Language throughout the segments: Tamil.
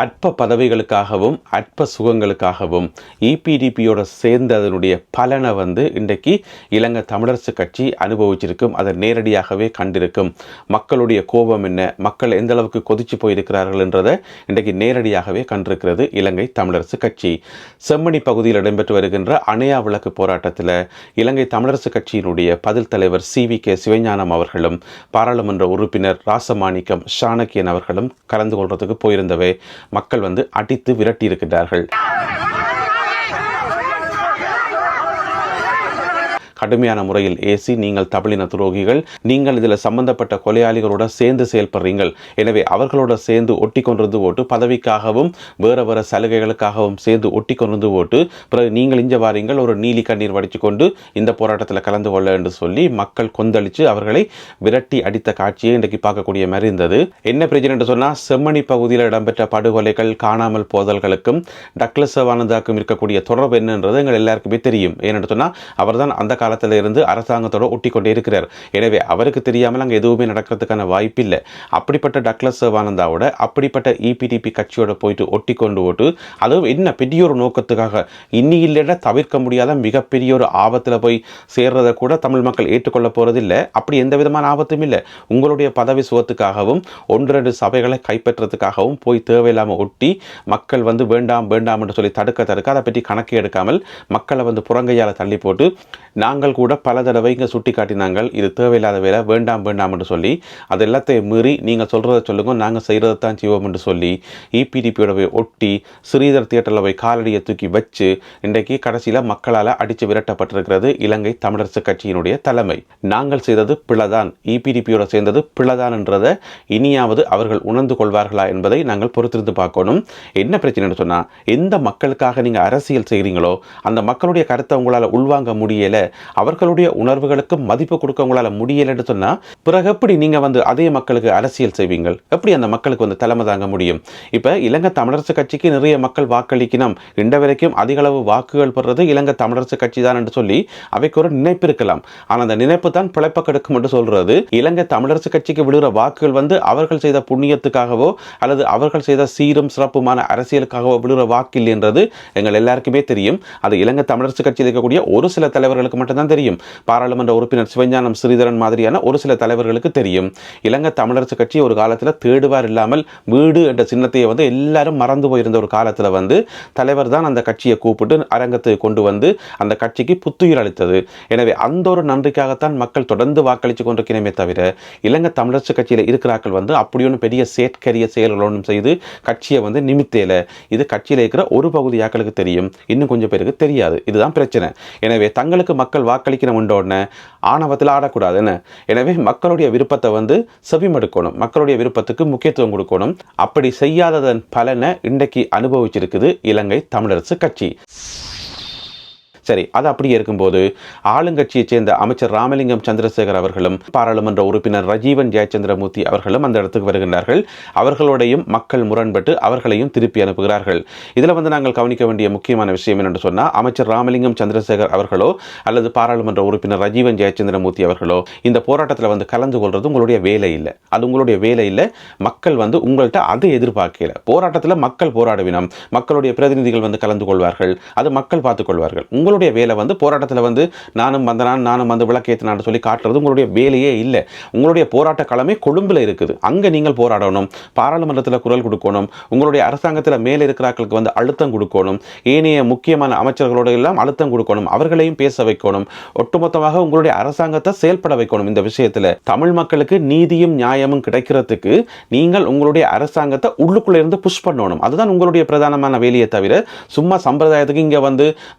அற்ப பதவிகளுக்காகவும் அற்ப சுகங்களுக்காகவும் இபிடிபியோட சேர்ந்து அதனுடைய பலனை இன்றைக்கு இலங்கை தமிழரசு கட்சி அனுபவிச்சிருக்கும். அதை நேரடியாகவே கண்டிருக்கும். மக்களுடைய கோபம் என்ன, மக்கள் எந்த அளவுக்கு கொதிச்சு போயிருக்கிறார்கள் என்றதை இன்றைக்கு நேரடியாகவே கண்டிருக்கிறது இலங்கை தமிழரசு கட்சி. செம்மணி பகுதியில் இடம்பெற்று வருகின்ற அணையா விளக்கு போராட்டத்தில் இலங்கை தமிழரசு கட்சியினுடைய பதில் தலைவர் CVK சிவஞானம் அவர்களும் பாராளுமன்ற உறுப்பினர் ராசமாணிக்கம் சாணக்கியன் அவர்களும் கலந்து கொள்றதுக்கு போயிருந்தவை மக்கள் அடித்து விரட்டி இருக்கின்றார்கள். கடுமையான முறையில் ஏசி, நீங்கள் தமிழின துரோகிகள், நீங்கள் இதில் சம்பந்தப்பட்ட கொலையாளிகளோட சேர்ந்து செயல்படுறீங்கள், எனவே அவர்களோட சேர்ந்து ஒட்டி கொண்டிருந்து ஓட்டு, பதவிக்காகவும் வேற சலுகைகளுக்காகவும் சேர்ந்து ஒட்டி கொண்டிருந்து ஓட்டு, பிறகு நீங்கள் இஞ்ச வாரீங்கள் ஒரு நீலி கண்ணீர் வடித்து கொண்டு இந்த போராட்டத்தில் கலந்து கொள்ள என்று சொல்லி மக்கள் கொந்தளித்து அவர்களை விரட்டி அடித்த காட்சியை இன்றைக்கு பார்க்கக்கூடிய மாதிரி இருந்தது. என்ன பிரச்சனை என்று சொன்னால், செம்மணி பகுதியில் இடம்பெற்ற படுகொலைகள், காணாமல் போதல்களுக்கும் டக்ளஸ் சேவானந்தாக்கும் இருக்கக்கூடிய தொடர்பு என்னன்றது எங்கள் எல்லாருக்குமே தெரியும். ஏனென்று சொன்னால், அவர் தான் அந்த காலத்தில் இருந்து அரசாங்கத்தோட ஒட்டி கொண்டே இருக்கிறார். எனவே அவருக்கு தெரியாமல் அங்கே எதுவுமே நடக்கிறதுக்கான வாய்ப்பு இல்லை. அப்படிப்பட்ட டக்ளஸ் சேவானந்தாவோட அப்படிப்பட்ட இபிடிபி கட்சியோட போயிட்டு ஒட்டி கொண்டு ஓட்டு, அதுவும் என்ன பெரிய ஒரு நோக்கத்துக்காக, இன்னி இல்லைன்னா தவிர்க்க முடியாத மிகப்பெரிய ஒரு ஆபத்தில் போய் சேர்றதை கூட தமிழ் மக்கள் ஏற்றுக்கொள்ள போறதில்லை. அப்படி எந்த விதமான ஆபத்தும் இல்லை. உங்களுடைய பதவி சுகத்துக்காகவும் 1-2 சபைகளை கைப்பற்றதுக்காகவும் போய் தேவையில்லாமல் ஒட்டி மக்கள் வேண்டாம் வேண்டாம் என்று சொல்லி தடுக்க அதை பற்றி கணக்கு எடுக்காமல் மக்களை புறங்கையால் தள்ளி போட்டு, நாங்கள் கூட பல தடவை இங்கே சுட்டி காட்டினாங்கள், இது தேவையில்லாத வேலை, வேண்டாம் வேண்டாம் என்று சொல்லி, அது எல்லாத்தையும் மீறி நீங்கள் சொல்கிறத சொல்லுங்க, நாங்கள் செய்கிறத தான் செய்வோம் என்று சொல்லி இபிடிபியோட போய் ஒட்டி ஸ்ரீதர் தியேட்டரில் போய் காலடியை தூக்கி வச்சு இன்றைக்கு கடைசியில் மக்களால் அடித்து விரட்டப்பட்டிருக்கிறது இலங்கை தமிழரசு கட்சியினுடைய தலைமை. நாங்கள் செய்தது பிழைதான், இபிடிபியோட சேர்ந்தது பிழைதான் என்றதை இனியாவது அவர்கள் உணர்ந்து கொள்வார்களா என்பதை நாங்கள் பொறுத்திருந்து பார்க்கணும். என்ன பிரச்சனைன்னு சொன்னால், எந்த மக்களுக்காக நீங்கள் அரசியல் செய்கிறீங்களோ அந்த மக்களுடைய கருத்தை உங்களால் உள்வாங்க முடியலை, அவர்களுடைய உணர்வுகளுக்கு மதிப்பு கொடுக்க உங்களால் முடியலைன்னு சொன்னால், பிறகு எப்படி நீங்கள் அதே மக்களுக்கு அரசியல் செய்வீங்கள்? எப்படி அந்த மக்களுக்கு தலைமை தாங்க முடியும்? இப்போ இலங்கை தமிழரசு கட்சிக்கு நிறைய மக்கள் வாக்களிக்கணும், இன்ற வரைக்கும் அதிக அளவு வாக்குகள் பெறுறது இலங்கை தமிழரசு கட்சி தான் என்று சொல்லி அவைக்கு ஒரு நினைப்பு இருக்கலாம். ஆனால் அந்த நினைப்பு தான் பிழைப்ப கெடுக்கும் என்று சொல்றது. இலங்கை தமிழரசு கட்சிக்கு விழுகிற வாக்குகள் அவர்கள் செய்த புண்ணியத்துக்காகவோ அல்லது அவர்கள் செய்த சீரும் சிறப்புமான அரசியலுக்காகவோ விழுகிற வாக்கு இல்லை என்றது எங்கள் எல்லாருக்குமே தெரியும். அது இலங்கை தமிழரசு கட்சியில் இருக்கக்கூடிய ஒரு சில தலைவர்களுக்கு மட்டும்தான் தெரியும். பாராளுமன்ற உறுப்பினர் சிவஞானம் ஸ்ரீதரன் மாதிரியான ஒரு சில தலைவர்களுக்கு தெரியும். இலங்கை தமிழரசு கட்சி ஒரு காலத்தில் தேடுவார் இல்லாமல் வீடு என்ற சின்னத்தை எல்லாரும் மறந்து போயிருந்த ஒரு காலத்தில் தலைவர் தான் அந்த கட்சியை கூப்பிட்டு அரங்கத்துக்கு கொண்டு அந்த கட்சிக்கு புத்துயிர் அளித்தது. எனவே அந்த ஒரு நன்றிக்காகத்தான் மக்கள் தொடர்ந்து வாக்களித்து கொண்டிருக்கிறமே தவிர, இலங்கை தமிழரசு கட்சியில் இருக்கிறார்கள் அப்படி ஒன்று பெரிய செயற்கரிய செயல்களோடும் செய்து கட்சியை நிமித்தேல. இது கட்சியில் இருக்கிற ஒரு பகுதி ஆக்களுக்கு தெரியும், இன்னும் கொஞ்சம் பேருக்கு தெரியாது. இதுதான் பிரச்சனை. எனவே தங்களுக்கு மக்கள் வாக்களிக்கணும் உடனே ஆணவத்தில் ஆடக்கூடாது. எனவே மக்களுடைய விருப்பத்தை செவிமடுக்கணும், மக்களுடைய விருப்பத்துக்கு முக்கியத்துவம் கொடுக்கணும். அப்படி செய்யாததன் பலனை இன்றைக்கு அனுபவிச்சிருக்குது இலங்கை தமிழரசு கட்சி. சரி, அது அப்படியே இருக்கும்போது ஆளுங்கட்சியைச் சேர்ந்த அமைச்சர் ராமலிங்கம் சந்திரசேகர் அவர்களும் பாராளுமன்ற உறுப்பினர் ரஜீவன் ஜெயச்சந்திரமூர்த்தி அவர்களும் அந்த இடத்துக்கு வருகின்றார்கள். அவர்களோடையும் மக்கள் முரண்பட்டு அவர்களையும் திருப்பி அனுப்புகிறார்கள். இதில் நாங்கள் கவனிக்க வேண்டிய முக்கியமான விஷயம் என்னென்று சொன்னால், அமைச்சர் ராமலிங்கம் சந்திரசேகர் அவர்களோ அல்லது பாராளுமன்ற உறுப்பினர் ரஜீவன் ஜெயச்சந்திரமூர்த்தி அவர்களோ இந்த போராட்டத்தில் கலந்து கொள்வது உங்களுடைய வேலை இல்லை. அது உங்களுடைய வேலை இல்லை. மக்கள் உங்கள்கிட்ட அதை எதிர்பார்க்கல. போராட்டத்தில் மக்கள் போராடுவினம், மக்களுடைய பிரதிநிதிகள் கலந்து கொள்வார்கள், அது மக்கள் பார்த்துக் கொள்வார்கள். உங்களுடைய வேலை போராட்டத்தில் நானும் விளக்கேற்றினான்னு சொல்லி காட்டுறது உங்களுடைய வேலையே இல்லை. உங்களுடைய போராட்ட களமே கொழும்புல இருக்குது. அங்கே நீங்கள் போராடணும், பாராளுமன்றத்தில் குரல் கொடுக்கணும், உங்களுடைய அரசாங்கத்தில் மேலே இருக்கிறார்களுக்கு அழுத்தம் கொடுக்கணும், ஏனைய முக்கியமான அமைச்சர்களோடு எல்லாம் அழுத்தம் கொடுக்கணும், அவர்களையும் பேச வைக்கணும், ஒட்டுமொத்தமாக உங்களுடைய அரசாங்கத்தை செயல்பட வைக்கணும். இந்த விஷயத்தில் தமிழ் மக்களுக்கு நீதியும் நியாயமும் கிடைக்கிறதுக்கு நீங்கள் உங்களுடைய அரசாங்கத்தை உள்ளுக்குள்ள இருந்து புஷ் பண்ணணும். அதுதான் உங்களுடைய பிரதானமான வேலையை தவிர, சும்மா சம்பிரதாயத்துக்கு இங்கே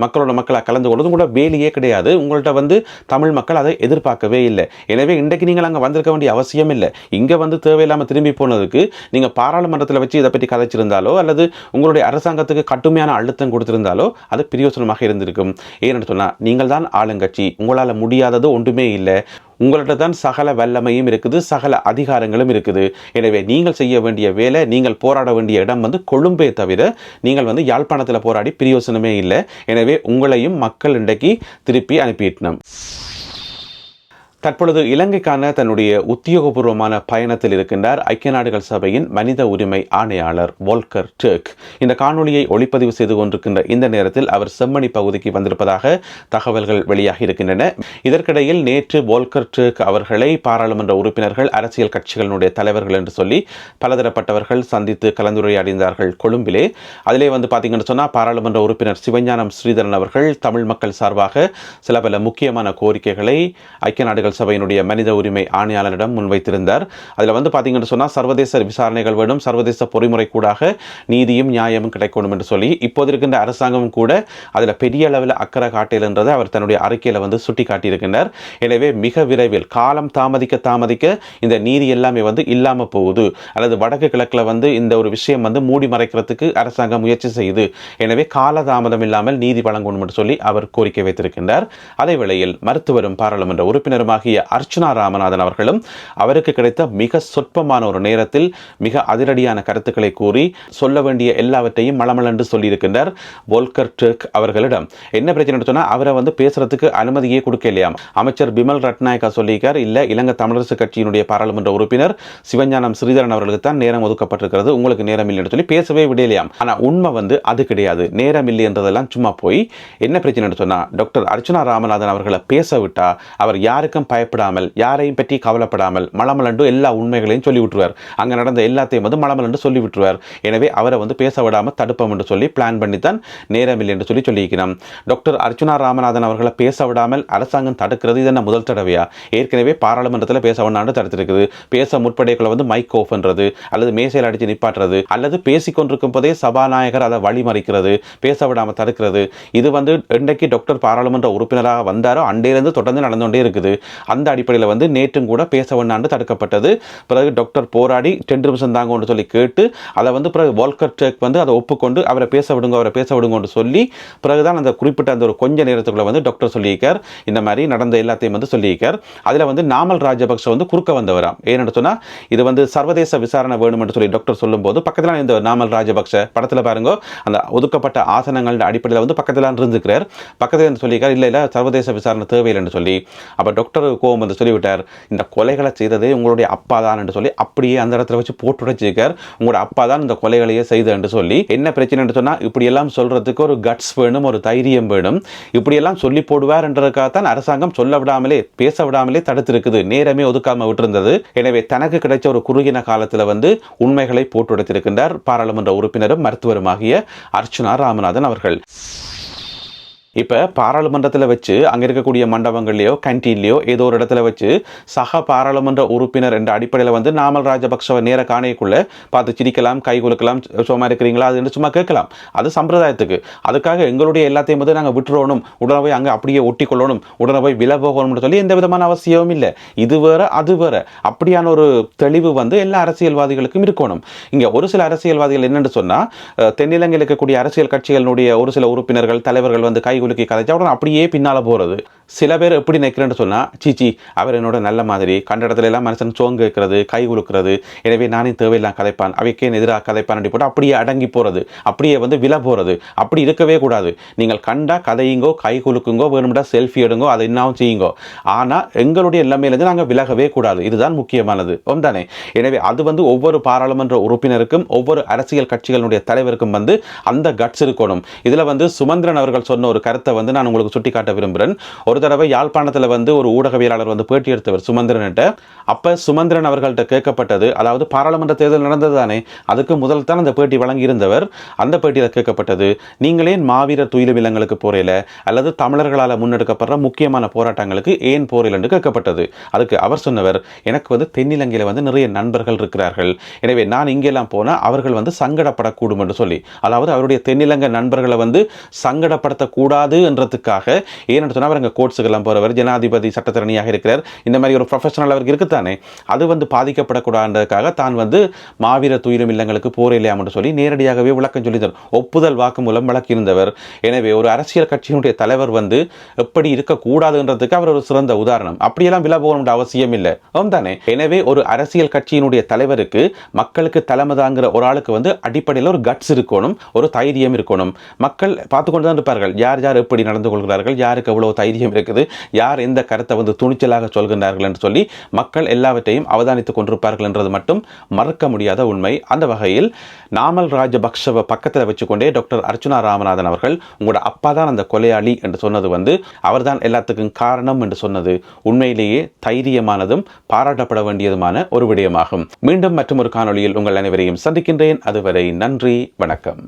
மக்களோட மக்களை கலந்து கொள்வது உங்களோட வேலையே கிடையாது. உங்கள்கிட்ட தமிழ் மக்கள் அதை எதிர்பார்க்கவே இல்லை. எனவே இன்றைக்கு நீங்கள் அங்கே வந்திருக்க வேண்டிய அவசியம் இல்லை. இங்கே தேவையில்லாமல் திரும்பி போனதுக்கு நீங்கள் பாராளுமன்றத்தில் வச்சு இதை பற்றி கதைச்சிருந்தாலோ அல்லது உங்களுடைய அரசாங்கத்துக்கு கடுமையான அழுத்தம் கொடுத்திருந்தாலோ அது பிரயோசனமாக இருந்திருக்கும். ஏன்னு சொன்னால், நீங்கள் தான் ஆளுங்கட்சி, உங்களால் முடியாதது ஒன்றுமே இல்லை. உங்கள்கிட்ட தான் சகல வல்லமையும் இருக்குது, சகல அதிகாரங்களும் இருக்குது. எனவே நீங்கள் செய்ய வேண்டிய வேலை, நீங்கள் போராட வேண்டிய இடம் கொழும்பே தவிர நீங்கள் யாழ்ப்பாணத்தில் போராடி பிரயோசனமே இல்லை. எனவே உங்களையும் மக்கள் இன்றைக்கு திருப்பி அனுப்பிட்டோம். தற்பொழுது இலங்கைக்கான தன்னுடைய உத்தியோகபூர்வமான பயணத்தில் இருக்கின்றார் ஐக்கிய நாடுகள் சபையின் மனித உரிமை ஆணையாளர் வோல்கர் டர்க். இந்த காணொலியை ஒளிப்பதிவு செய்து கொண்டிருக்கின்ற இந்த நேரத்தில் அவர் செம்மணி பகுதிக்கு வந்திருப்பதாக தகவல்கள் வெளியாகி இருக்கின்றன. இதற்கிடையில் நேற்று வோல்கர் டர்க் அவர்களை பாராளுமன்ற உறுப்பினர்கள், அரசியல் கட்சிகளுடைய தலைவர்கள் என்று சொல்லி பலதரப்பட்டவர்கள் சந்தித்து கலந்துரையாடினார்கள் கொழும்பிலே. அதிலே பார்த்தீங்கன்னு சொன்னால் பாராளுமன்ற உறுப்பினர் சிவஞானம் ஸ்ரீதரன் அவர்கள் தமிழ் மக்கள் சார்பாக சில பல முக்கியமான கோரிக்கைகளை ஐக்கிய நாடுகள் சபையினுடைய மனித உரிமை ஆணையாளரிடம் முன்வைத்திருந்தார். அதில் பார்த்தீங்கன்னு சொன்னால் சர்வதேச விசாரணைகள் வேண்டும், சர்வதேச பொறிமுறை கூடாக நீதியும் நியாயமும் கிடைக்கணும் என்று சொல்லி இப்போது இருக்கின்ற அரசாங்கமும் கூட அதில் பெரிய அளவில் அக்கறை காட்டல் என்றதை அவர் தன்னுடைய அறிக்கையில் சுட்டி காட்டியிருக்கின்றார். எனவே மிக விரைவில் காலம் தாமதிக்க இந்த நீதி எல்லாமே இல்லாமல் போகுது, அல்லது வடக்கு கிழக்கில் இந்த ஒரு விஷயம் மூடி மறைக்கிறதுக்கு அரசாங்கம் முயற்சி செய்யுது. எனவே காலதாமதம் இல்லாமல் நீதி வழங்கணும் என்று சொல்லி அவர் கோரிக்கை வைத்திருக்கின்றார். அதே வேளையில் மருத்துவரும் பாராளுமன்ற உறுப்பினருமாகிய அர்ச்சுனா ராமநாதன் அவர்களும் அவருக்கு கிடைத்த மிக சொற்பமான ஒரு நேரத்தில் மிக அதிரடியான கருத்துக்களை கூறி சொல்ல வேண்டிய எல்லாவற்றையும் மளமளன்று சொல்லியிருக்கின்றார். வோல்கர் டர்க் அவர்களிடம் என்ன பிரச்சனை சொன்னால் அவரை பேசுறதுக்கு அனுமதியே கொடுக்கலையாம். அமைச்சர் பிமல் ரட்நாயக்கா சொல்லியிருக்கார், இல்ல இலங்கை தமிழரசு கட்சியினுடைய பாராளுமன்ற உறுப்பினர் சிவஞானம் ஸ்ரீதரன் அவர்களுக்கு தான் நேரம் ஒதுக்கப்பட்டிருக்கிறது, உங்களுக்கு நேரம் இல்லை என்று சொல்லி பேசவே விடையிலையாம். ஆனா உண்மை அது கிடையாது. நேரம் இல்லை என்றதெல்லாம் சும்மா போய் என்ன பிரச்சனை சொன்னா டாக்டர் அர்ச்சுனா ராமநாதன் அவர்களை பேச விட்டா அவர் யாருக்கும் பயப்படாமல், யாரையும் பற்றி கவலைப்படாமல் மளமலண்டு எல்லா உண்மைகளையும் சொல்லி விட்டுருவார். அங்க நடந்த எல்லாத்தையும் மளமலண்டு சொல்லி விட்டுருவார். எனவே அவரை பேச விடாமல் தடுப்போம் என்று சொல்லி பிளான் பண்ணித்தான் நேரம் இல்லை என்று சொல்லியிருக்கிறோம். டாக்டர் அர்ச்சுனா ராமநாதன் அவர்களை பேச விடாமல் அரசாங்கம் தடுக்கிறது இது என்ன முதல் தடவையா? ஏற்கனவே பாராளுமன்றத்தில் பேச வேண்டாம் தடுத்திருக்குது. பேச முற்படைக்குள்ள மைக் ஆஃப் பண்றது, அல்லது மேசையில் அடிச்சு நிப்பாட்டுறது, அல்லது பேசிக்கொண்டிருக்கும் போதே சபாநாயகர் அதை வழிமறிக்கிறது, பேச விடாமல் தடுக்கிறது. இது இன்றைக்கு டாக்டர் பாராளுமன்ற உறுப்பினராக வந்தாரோ அண்டையிலிருந்து தொடர்ந்து நடந்து கொண்டே இருக்குது. அந்த அடிப்படையில் நேற்றும் கூட பேச வேண்டாண்டு தடுக்கப்பட்டது. பிறகு டாக்டர் போராடி 2 நிமிஷம் தாங்க சொல்லி கேட்டு அதை பிறகு வோல்கர் டர்க் அதை ஒப்புக்கொண்டு அவரை பேச விடுங்க சொல்லி பிறகுதான் அந்த குறிப்பிட்ட அந்த ஒரு கொஞ்ச நேரத்துக்குள்ள டாக்டர் சொல்லியிருக்கார். இந்த மாதிரி நடந்த எல்லாத்தையும் சொல்லியிருக்கார். அதில் நாமல் ராஜபக்ஷ குறுக்க வந்தவராம். ஏன்னு சொன்னா இது சர்வதேச விசாரணை வேணும் என்று சொல்லி டாக்டர் சொல்லும் போது பக்கத்தில் இந்த நாமல் ராஜபக்ஷ படத்தில் பாருங்க அந்த ஒதுக்கப்பட்ட ஆசனங்கள் அடிப்படையில் பக்கத்தில் இருந்துக்கிறார். பக்கத்தில் சொல்லியிருக்கார், இல்ல சர்வதேச விசாரணை தேவையில்லை என்று சொல்லி. அப்ப டாக்டர் கோவம் சொல்லிவிட்டார், இந்த கொலைகளை செய்ததே உங்களுடைய அப்பா தான் என்று சொல்லி அப்படியே அந்த இடத்துல வச்சு போட்டு உடைச்சிருக்கார். உங்களோட அப்பா தான் இந்த கொலைகளையே செய்த என்று சொல்லி. என்ன பிரச்சனை என்று சொன்னா இப்படி எல்லாம் சொல்றதுக்கு ஒரு கட்ஸ் வேணும், ஒரு தைரியம் வேணும். இப்படி எல்லாம் சொல்லி போடுவார் என்றதுக்காகத்தான் அரசாங்கம் சொல்ல விடாமலே பேச விடாமலே தடுத்திருக்குது, நேரமே ஒதுக்காம விட்டிருந்தது. எனவே தனக்கு கிடைச்ச ஒரு குறுகின காலத்தில் உண்மைகளை போட்டு உடைத்திருக்கின்றார் பாராளுமன்ற உறுப்பினரும் மருத்துவருமாகிய அர்ச்சுனா ராமநாதன் அவர்கள். இப்போ பாராளுமன்றத்தில் வச்சு அங்கே இருக்கக்கூடிய மண்டபங்கள்லையோ கேன்டீன்லையோ ஏதோ ஒரு இடத்துல வச்சு சக பாராளுமன்ற உறுப்பினர் என்ற அடிப்படையில் நாமல் ராஜபக்சவை நேர காணைக்குள்ளே பார்த்து சிரிக்கலாம், கை குலுக்கலாம், சும்மா இருக்கிறீங்களா அது சும்மா கேட்கலாம். அது சம்பிரதாயத்துக்கு. அதுக்காக எங்களுடைய எல்லாத்தையும் நாங்கள் விட்டுறணும், உடனே போய் அங்கே அப்படியே ஒட்டி கொள்ளணும், உடனே போய் விலை போகணும்னு சொல்லி எந்த விதமான அவசியமும் இல்லை. இது வேற அது வேற. அப்படியான ஒரு தெளிவு எல்லா அரசியல்வாதிகளுக்கும் இருக்கணும். இங்கே ஒரு சில அரசியல்வாதிகள் என்னென்னு சொன்னால் தென்னிலங்கையில் இருக்கக்கூடிய அரசியல் கட்சிகளுடைய ஒரு சில உறுப்பினர்கள் தலைவர்கள் கை கதைச்சா உடனே அப்படியே பின்னால போறது. சில பேர் எப்படி நிற்கிறேன்னு சொன்னா, சீச்சி அவர் என்னோட நல்ல மாதிரி கண்ட இடத்துல எல்லாம் மனுஷன் சோங்கு வைக்கிறது, கை குலுக்கிறது, எனவே நானே தேவையில்லாம் கதைப்பான், அவைக்கே எதிராக கதைப்பான் போட்டு அப்படியே அடங்கி போறது, அப்படியே விலை போறது. அப்படி இருக்கவே கூடாது. நீங்கள் கண்டா கதையுங்கோ, கை குலுக்குங்கோ, வேணும்டா செல்ஃபி எடுங்கோ, அதை என்னாவும் செய்யுங்கோ. ஆனா எங்களுடைய எல்லாமையிலிருந்து நாங்கள் விலகவே கூடாது. இதுதான் முக்கியமானது ஒன்றானே. எனவே அது ஒவ்வொரு பாராளுமன்ற உறுப்பினருக்கும் ஒவ்வொரு அரசியல் கட்சிகளுடைய தலைவருக்கும் அந்த கட்ஸ் இருக்கணும். இதுல சுமந்திரன் அவர்கள் சொன்ன ஒரு கருத்தை நான் உங்களுக்கு சுட்டி காட்ட விரும்புகிறேன். ஒரு தடவை யாழ்ப்பாணத்தில் ஒரு ஊடகவியலாளர் பேட்டி எடுத்தவர் சுமந்திரன். அப்ப சுமந்திரன் அவர்கள்ட்ட கேட்கப்பட்டது, அதாவது பாராளுமன்ற தேர்தல் நடந்தது தானே, அதுக்கு முதல் தான் அந்த பேட்டி வழங்கி இருந்தவர். அந்த பேட்டியில் கேட்கப்பட்டது, நீங்களே மாவீரர் துயிலும் இல்லங்களுக்கு போறையில அல்லது தமிழர்களால் முன்னெடுக்கப்படுற முக்கியமான போராட்டங்களுக்கு ஏன் போறையில் என்று கேட்கப்பட்டது. அதுக்கு அவர் சொன்னவர், எனக்கு தென்னிலங்கையில் நிறைய நண்பர்கள் இருக்கிறார்கள், எனவே நான் இங்கெல்லாம் போனால் அவர்கள் சங்கடப்படக்கூடும் என்று சொல்லி, அதாவது அவருடைய தென்னிலங்கை நண்பர்களை சங்கடப்படுத்தக்கூடாது என்றதுக்காக. ஏன்னு சொன்னால் அவர் கோர்ட்ஸுக்கெல்லாம் போறவர், ஜனாதிபதி சட்டத்தரணியாக இருக்கிறார், இந்த மாதிரி ஒரு ப்ரொஃபஷனல் அவருக்கு இருக்குத்தானே, அது பாதிக்கப்படக்கூடாதுக்காக தான் மாவீரர் துயிலும் இல்லங்களுக்கு போறையிலையாம் என்று சொல்லி நேரடியாகவே விளக்கம் சொல்லித்தார். ஒப்புதல் வாக்கு மூலம் வழக்கியிருந்தவர். எனவே ஒரு அரசியல் கட்சியினுடைய தலைவர் எப்படி இருக்கக்கூடாதுன்றதுக்கு அவர் ஒரு சிறந்த உதாரணம். அப்படியெல்லாம் விலை போகணும் அவசியம் இல்லை தானே. எனவே ஒரு அரசியல் கட்சியினுடைய தலைவருக்கு மக்களுக்கு தலைமை தாங்கிற ஒரு ஆளுக்கு அடிப்படையில் ஒரு கட்ஸ் இருக்கணும், ஒரு தைரியம் இருக்கணும். மக்கள் பார்த்து கொண்டு தான் இருப்பார்கள், யார் யார் எப்படி நடந்து கொள்கிறார்கள், யாருக்கு எவ்வளவு தைரியம் இருக்குது, யார் எந்த கருத்தை வந்து துணிச்சலாக சொல்கின்றார்கள் என்று சொல்லி மக்கள் எல்லாவற்றையும் அவதானித்துக் கொண்டிருப்பார்கள் என்றது மட்டும் மறக்க முடியாத உண்மை. அந்த வகையில் நாமல் ராஜபக்ஷவை பக்கத்தில் வச்சுக்கொண்டே டாக்டர் அர்ச்சுனா ராமநாதன் அவர்கள் உங்களோட அப்பா தான் அந்த கொலையாளி என்று சொன்னது வந்து அவர்தான் எல்லாத்துக்கும் காரணம் என்று சொன்னது உண்மையிலேயே தைரியமானதும் பாராட்டப்பட வேண்டியதுமான ஒரு விடயமாகும். மீண்டும் மற்றும் ஒரு காணொளியில் உங்கள் அனைவரையும் சந்திக்கின்றேன். அதுவரை நன்றி, வணக்கம்.